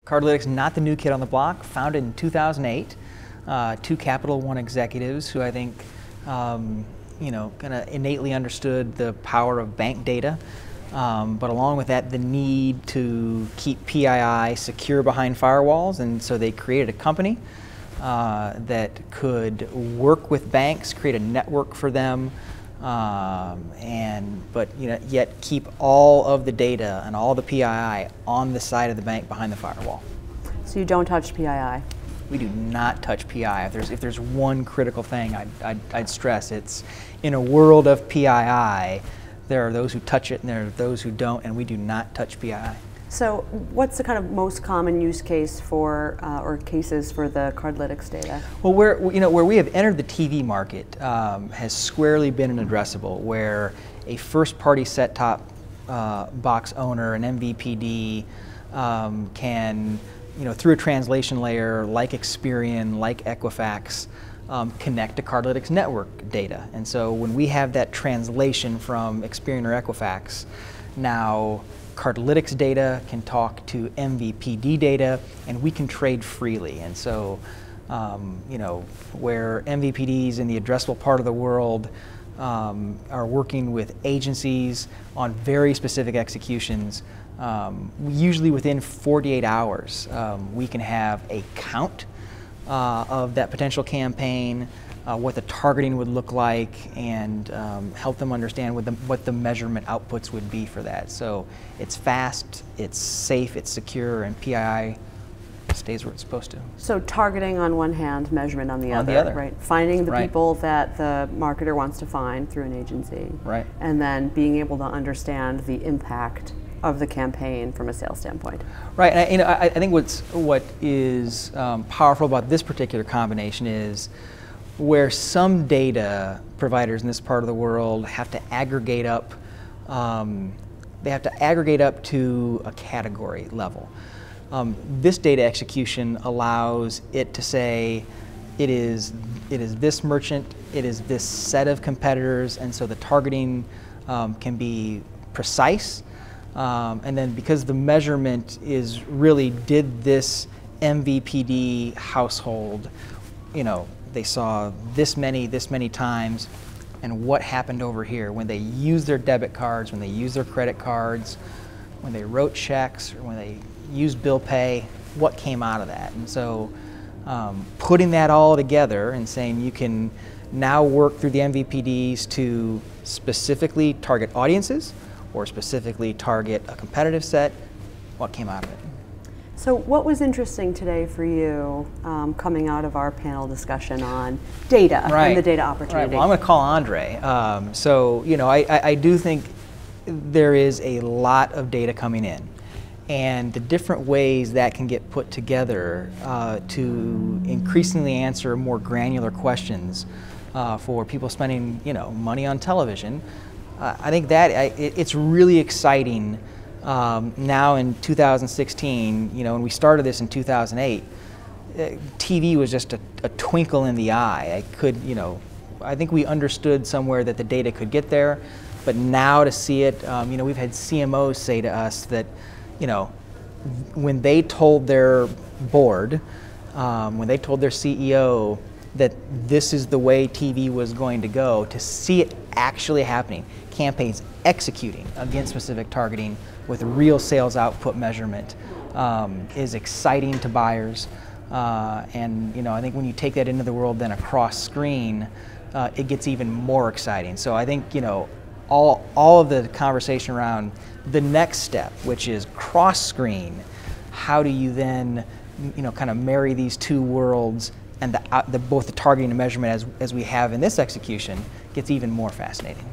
Cardlytics, not the new kid on the block, founded in 2008. Two Capital One executives who I think, kind of innately understood the power of bank data, but along with that, the need to keep PII secure behind firewalls, and so they created a company that could work with banks, create a network for them, but yet keep all of the data and all the PII on the side of the bank behind the firewall. So you don't touch PII? We do not touch PII. If there's one critical thing I'd stress, it's in a world of PII, there are those who touch it and there are those who don't, and we do not touch PII. So what's the kind of most common use case for, or cases for the Cardlytics data? Well, where we have entered the TV market has squarely been an addressable, where a first-party set-top box owner, an MVPD, can, through a translation layer like Experian, like Equifax, connect to Cardlytics network data. And so when we have that translation from Experian or Equifax, now Cardlytics data can talk to MVPD data, and we can trade freely. And so, where MVPDs in the addressable part of the world are working with agencies on very specific executions, usually within 48 hours, we can have a count of that potential campaign, what the targeting would look like, and help them understand what the measurement outputs would be for that. So it's fast, it's safe, it's secure, and PII stays where it's supposed to. So targeting on one hand, measurement on the other. Right? Finding the people that the marketer wants to find through an agency. Right. And then being able to understand the impact of the campaign from a sales standpoint. Right, and I think what is powerful about this particular combination is where some data providers in this part of the world have to aggregate up, they have to aggregate up to a category level. This data execution allows it to say, it is this merchant, it is this set of competitors, and so the targeting can be precise. And then because the measurement is really, did this MVPD household, they saw this many times, and what happened over here when they used their debit cards, when they used their credit cards, when they wrote checks, or when they used bill pay, what came out of that. And so putting that all together and saying you can now work through the MVPDs to specifically target audiences or specifically target a competitive set, what came out of it. So what was interesting today for you coming out of our panel discussion on data and the data opportunity? Right. Well, I'm going to call Andre. I do think there is a lot of data coming in, and the different ways that can get put together to increasingly answer more granular questions for people spending money on television. I think that it's really exciting. Now in 2016, when we started this in 2008, TV was just a twinkle in the eye. I think we understood somewhere that the data could get there, but now to see it, we've had CMOs say to us that, when they told their board, when they told their CEO that this is the way TV was going to go, to see it actually happening, campaigns executing against specific targeting with real sales output measurement is exciting to buyers. And I think when you take that into the world then across screen, it gets even more exciting. So I think all of the conversation around the next step, which is cross screen, how do you then kind of marry these two worlds, and both the targeting and measurement as we have in this execution, gets even more fascinating.